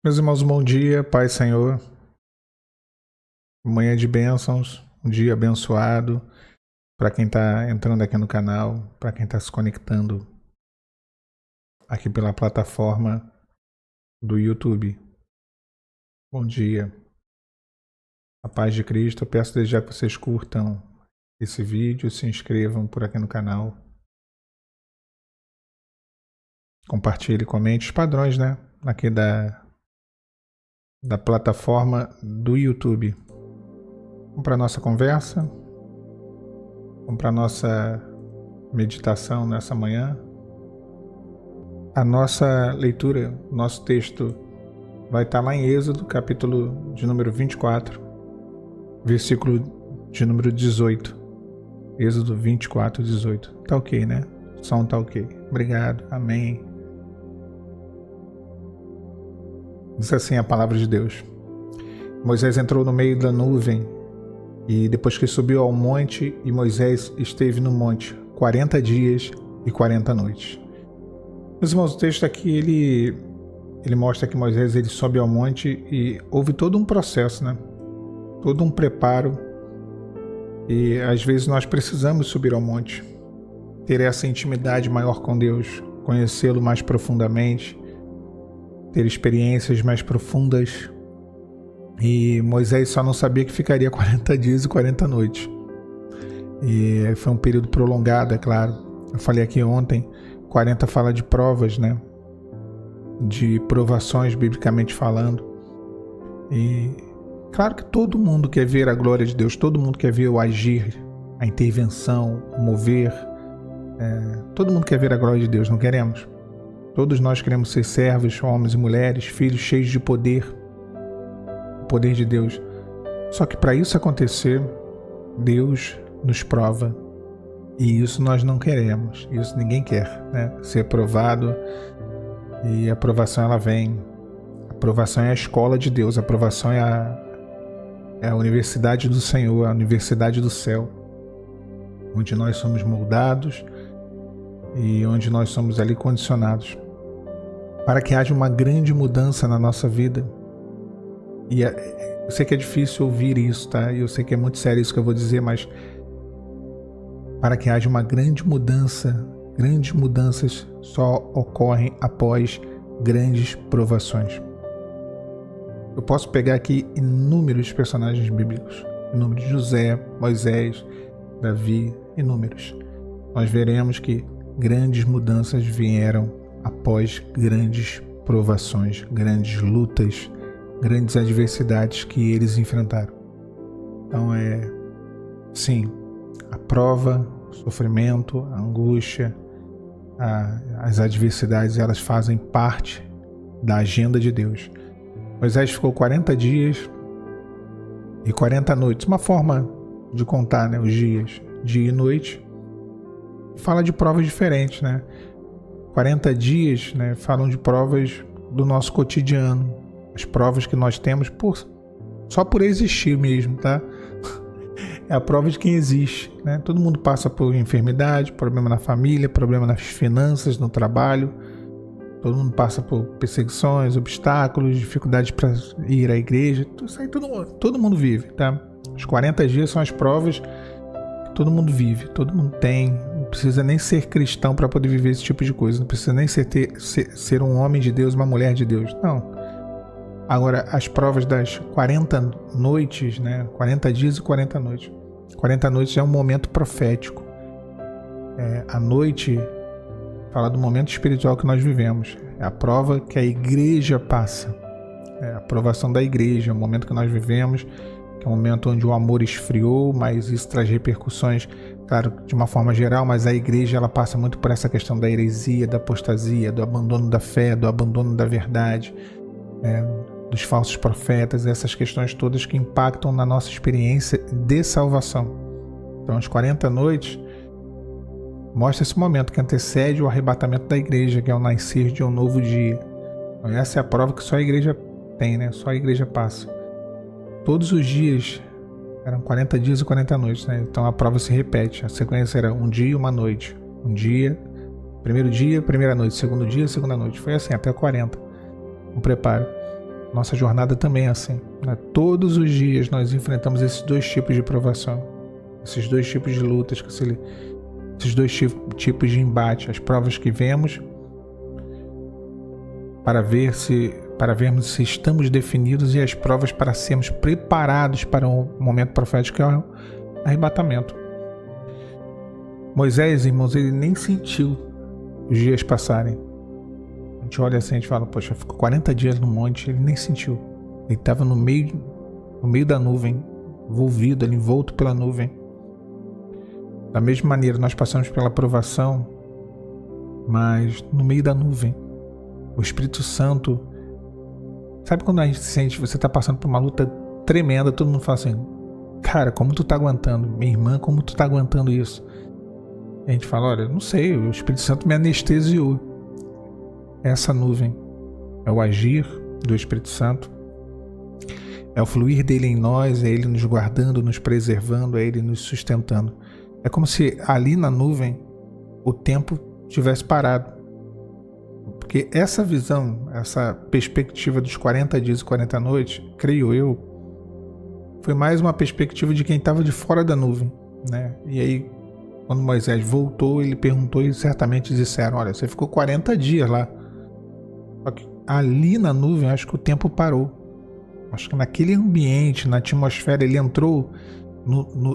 Meus irmãos, bom dia, Pai Senhor. Manhã de bênçãos, um dia abençoado para quem está entrando aqui no canal, para quem está se conectando aqui pela plataforma do YouTube. Bom dia. A paz de Cristo. Eu peço desde já que vocês curtam esse vídeo, se inscrevam por aqui no canal. Compartilhe, comente os padrões, né? Aqui da plataforma do YouTube. Vamos para a nossa conversa. Vamos para a nossa meditação nessa manhã. A nossa leitura, nosso texto vai estar lá em Êxodo, capítulo de número 24, versículo de número 18. Êxodo 24, 18. Tá ok, né? O som tá ok. Obrigado. Amém. Diz assim a palavra de Deus. Moisés entrou no meio da nuvem e depois que subiu ao monte, e Moisés esteve no monte 40 dias e 40 noites. Meus irmãos, o texto aqui, ele mostra que Moisés ele sobe ao monte e houve todo um processo, né? Todo um preparo. E às vezes nós precisamos subir ao monte, ter essa intimidade maior com Deus, conhecê-lo mais profundamente, ter experiências mais profundas. E Moisés só não sabia que ficaria 40 dias e 40 noites. E foi um período prolongado, é claro. Eu falei aqui ontem, 40 fala de provas, né? De provações, biblicamente falando. E claro que todo mundo quer ver a glória de Deus, todo mundo quer ver o agir, a intervenção, o mover. Todo mundo quer ver a glória de Deus, não queremos? Todos nós queremos ser servos, homens e mulheres, filhos cheios de poder, o poder de Deus. Só que para isso acontecer, Deus nos prova. E isso nós não queremos, isso ninguém quer, né? Ser aprovado. E a aprovação ela vem. A aprovação é a escola de Deus, a aprovação é a universidade do Senhor, a universidade do céu, onde nós somos moldados e onde nós somos ali condicionados para que haja uma grande mudança na nossa vida. E eu sei que é difícil ouvir isso, tá? Eu sei que é muito sério isso que eu vou dizer, mas para que haja uma grande mudança, grandes mudanças só ocorrem após grandes provações. Eu posso pegar aqui inúmeros personagens bíblicos, inúmeros: José, Moisés, Davi, inúmeros. Nós veremos que grandes mudanças vieram após grandes provações, grandes lutas, grandes adversidades que eles enfrentaram. Então sim, a prova, o sofrimento, a angústia, as adversidades, elas fazem parte da agenda de Deus. Moisés ficou 40 dias e 40 noites, uma forma de contar, né, os dias, dia e noite. Fala de provas diferentes, né? 40 dias, né, falam de provas do nosso cotidiano, as provas que nós temos só por existir mesmo, tá? É a prova de quem existe, né? Todo mundo passa por enfermidade, problema na família, problema nas finanças, no trabalho. Todo mundo passa por perseguições, obstáculos, dificuldades para ir à igreja. Isso aí todo mundo vive, tá? Os 40 dias são as provas que todo mundo vive, todo mundo tem. Não precisa nem ser cristão para poder viver esse tipo de coisa. Não precisa nem ser um homem de Deus, uma mulher de Deus. Não. Agora, as provas das 40 noites, né? 40 dias e 40 noites. 40 noites é um momento profético. A noite fala do momento espiritual que nós vivemos. É a prova que a igreja passa. É a aprovação da igreja, é o momento que nós vivemos, que é um momento onde o amor esfriou, mas isso traz repercussões, claro, de uma forma geral, mas a igreja ela passa muito por essa questão da heresia, da apostasia, do abandono da fé, do abandono da verdade, dos falsos profetas, essas questões todas que impactam na nossa experiência de salvação. Então, as 40 noites mostra esse momento que antecede o arrebatamento da igreja, que é o nascer de um novo dia. Então, essa é a prova que só a igreja tem, né? Só a igreja passa. Todos os dias eram 40 dias e 40 noites, né? Então a prova se repete. A sequência era um dia e uma noite. Um dia, primeiro dia, primeira noite. Segundo dia, segunda noite. Foi assim até 40. O preparo. Nossa jornada também é assim, né? Todos os dias nós enfrentamos esses dois tipos de provação, esses dois tipos de lutas, esses dois tipos de embate. As provas que vemos para vermos se estamos definidos, e as provas para sermos preparados para o momento profético, que é o arrebatamento. Moisés, irmãos, ele nem sentiu os dias passarem. A gente olha assim, a gente fala, poxa, ficou 40 dias no monte, ele nem sentiu. Ele estava no meio da nuvem, envolvido, envolto pela nuvem. Da mesma maneira, nós passamos pela provação, mas no meio da nuvem. O Espírito Santo, sabe quando a gente sente, você está passando por uma luta tremenda, todo mundo fala assim, cara, como tu tá aguentando? Minha irmã, como tu tá aguentando isso? E a gente fala, olha, não sei, o Espírito Santo me anestesiou. Essa nuvem é o agir do Espírito Santo, é o fluir dele em nós, é ele nos guardando, nos preservando, é ele nos sustentando. É como se ali na nuvem o tempo tivesse parado. Porque essa visão, essa perspectiva dos 40 dias e 40 noites, creio eu, foi mais uma perspectiva de quem estava de fora da nuvem, né? E aí, quando Moisés voltou, ele perguntou e certamente disseram, olha, você ficou 40 dias lá. Só que ali na nuvem, acho que o tempo parou. Acho que naquele ambiente, na atmosfera, ele entrou,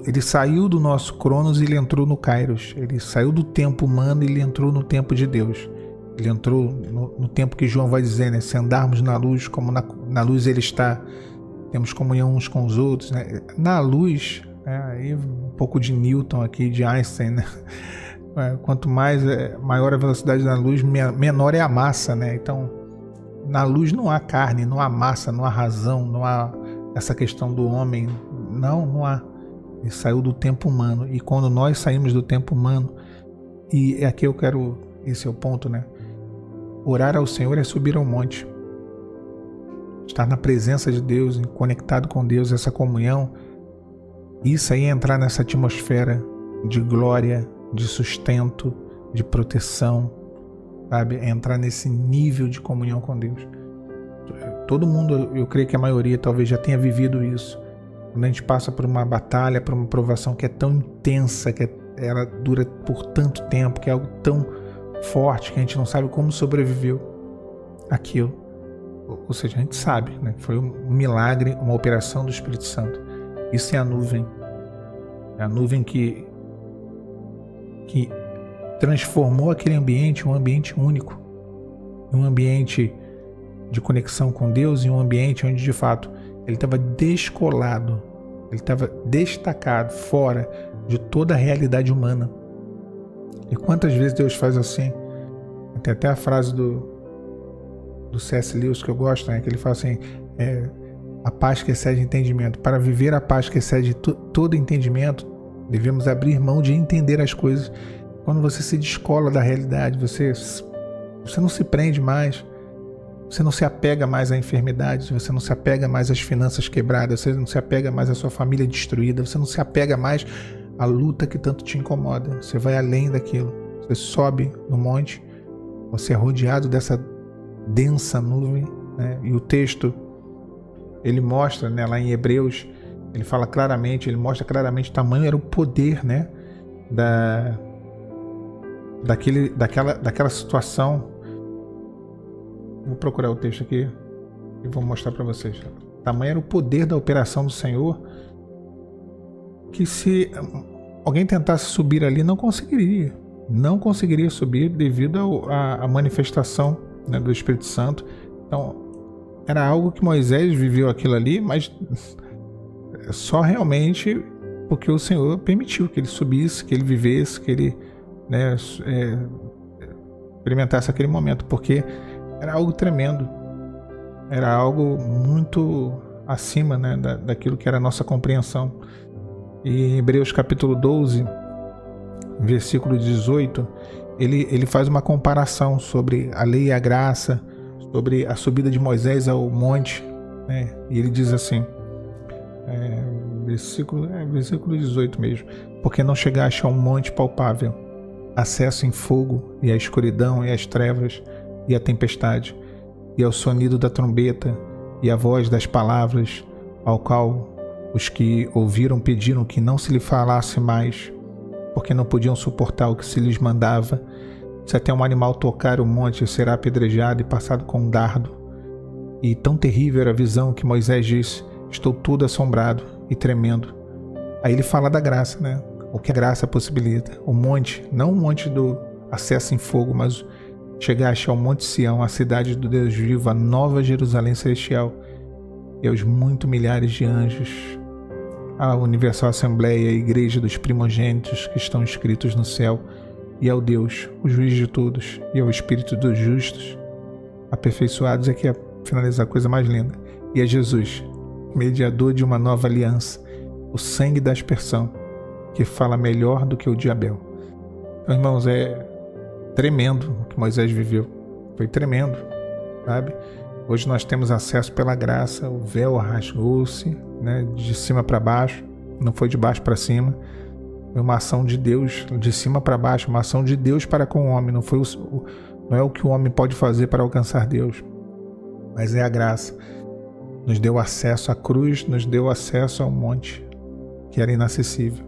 ele saiu do nosso Cronos e ele entrou no Kairos. Ele saiu do tempo humano e ele entrou no tempo de Deus. Ele entrou no tempo que João vai dizer, né? Se andarmos na luz, como na luz ele está, temos comunhão uns com os outros, né? Na luz, aí um pouco de Newton aqui, de Einstein, né? Quanto maior a velocidade da luz, menor é a massa, né? Então, na luz não há carne, não há massa, não há razão, não há essa questão do homem, não há. Ele saiu do tempo humano, e quando nós saímos do tempo humano, e aqui esse é o ponto, né? Orar ao Senhor é subir ao monte. Estar na presença de Deus, conectado com Deus, essa comunhão, isso aí é entrar nessa atmosfera de glória, de sustento, de proteção, sabe? É entrar nesse nível de comunhão com Deus. Todo mundo, eu creio que a maioria talvez já tenha vivido isso. Quando a gente passa por uma batalha, por uma provação que é tão intensa, ela dura por tanto tempo, que é algo tão forte que a gente não sabe como sobreviveu aquilo. Ou seja, a gente sabe, né? Foi um milagre, uma operação do Espírito Santo. Isso é a nuvem. É a nuvem que transformou aquele ambiente em um ambiente único, um ambiente de conexão com Deus, em um ambiente onde de fato ele estava descolado, ele estava destacado, fora de toda a realidade humana. E quantas vezes Deus faz assim? Tem até a frase do C.S. Lewis que eu gosto, né? Que ele fala assim, a paz que excede entendimento. Para viver a paz que excede todo entendimento, devemos abrir mão de entender as coisas. Quando você se descola da realidade, você não se prende mais, você não se apega mais a enfermidades, você não se apega mais às finanças quebradas, você não se apega mais à sua família destruída, você não se apega mais à luta que tanto te incomoda. Você vai além daquilo. Você sobe no monte, você é rodeado dessa densa nuvem, né? E o texto, ele mostra, né, lá em Hebreus, ele mostra claramente o tamanho era o poder, né, daquela situação. Vou procurar o texto aqui e vou mostrar para vocês. O tamanho era o poder da operação do Senhor, que se alguém tentasse subir ali, não conseguiria subir devido à manifestação, né, do Espírito Santo. Então, era algo que Moisés viveu aquilo ali, mas só realmente porque o Senhor permitiu que ele subisse, que ele vivesse, que ele, né, experimentasse aquele momento, porque era algo tremendo, era algo muito acima, né, daquilo que era a nossa compreensão. E em Hebreus capítulo 12, versículo 18, ele faz uma comparação sobre a lei e a graça, sobre a subida de Moisés ao monte, né? E ele diz assim, versículo 18 mesmo: porque não chegaste a um monte palpável, acesso em fogo, e a escuridão, e as trevas, e a tempestade, e ao sonido da trombeta, e a voz das palavras, ao qual os que ouviram pediram que não se lhe falasse mais, porque não podiam suportar o que se lhes mandava. Se até um animal tocar o monte, será apedrejado e passado com um dardo. E tão terrível era a visão que Moisés disse: estou todo assombrado e tremendo. Aí ele fala da graça, né? O que a graça possibilita. O monte, não o monte do acesso em fogo, mas chegaste ao Monte Sião, a cidade do Deus vivo, a nova Jerusalém celestial, e aos muito milhares de anjos, a universal assembleia, a igreja dos primogênitos que estão inscritos no céu, e ao Deus, o juiz de todos, e ao Espírito dos justos, aperfeiçoados. Aqui é finalizar a coisa mais linda. E a Jesus, mediador de uma nova aliança, o sangue da aspersão, que fala melhor do que o de Abel. Então, irmãos, é tremendo o que Moisés viveu. Foi tremendo, sabe? Hoje nós temos acesso pela graça, o véu rasgou-se, né, de cima para baixo, não foi de baixo para cima. Foi uma ação de Deus, de cima para baixo, uma ação de Deus para com o homem. Não é o que o homem pode fazer para alcançar Deus, mas é a graça. Nos deu acesso à cruz, nos deu acesso ao monte, que era inacessível.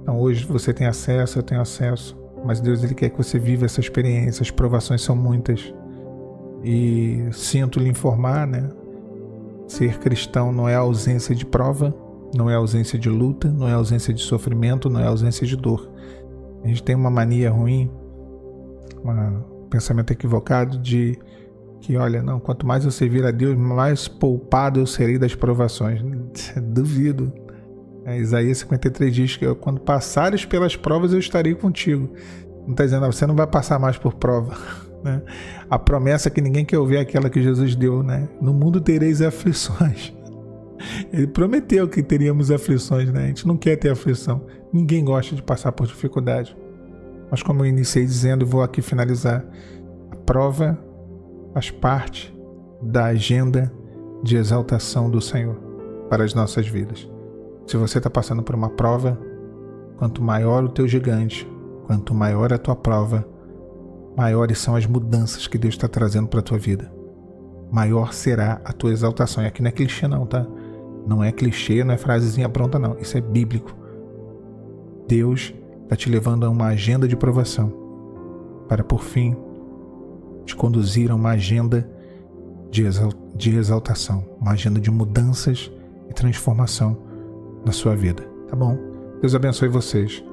Então hoje você tem acesso, eu tenho acesso, mas Deus, Ele quer que você viva essa experiência. As provações são muitas. E sinto lhe informar, né? Ser cristão não é ausência de prova, não é ausência de luta, não é ausência de sofrimento, não é ausência de dor. A gente tem uma mania ruim, um pensamento equivocado de que, olha, não, quanto mais eu servir a Deus, mais poupado eu serei das provações. Duvido. Isaías 53 diz que quando passares pelas provas eu estarei contigo. Não está dizendo, você não vai passar mais por prova. Né? A promessa que ninguém quer ouvir é aquela que Jesus deu, né? No mundo tereis aflições. Ele prometeu que teríamos aflições, né? A gente não quer ter aflição. Ninguém gosta de passar por dificuldade. Mas como eu iniciei dizendo, vou aqui finalizar. A prova faz parte da agenda de exaltação do Senhor para as nossas vidas. Se você está passando por uma prova, quanto maior o teu gigante, quanto maior a tua prova, maiores são as mudanças que Deus está trazendo para a tua vida. Maior será a tua exaltação. E aqui não é clichê não, tá? Não é clichê, não é frasezinha pronta não. Isso é bíblico. Deus está te levando a uma agenda de provação para, por fim, te conduzir a uma agenda de exaltação. Uma agenda de mudanças e transformação na sua vida. Tá bom? Deus abençoe vocês.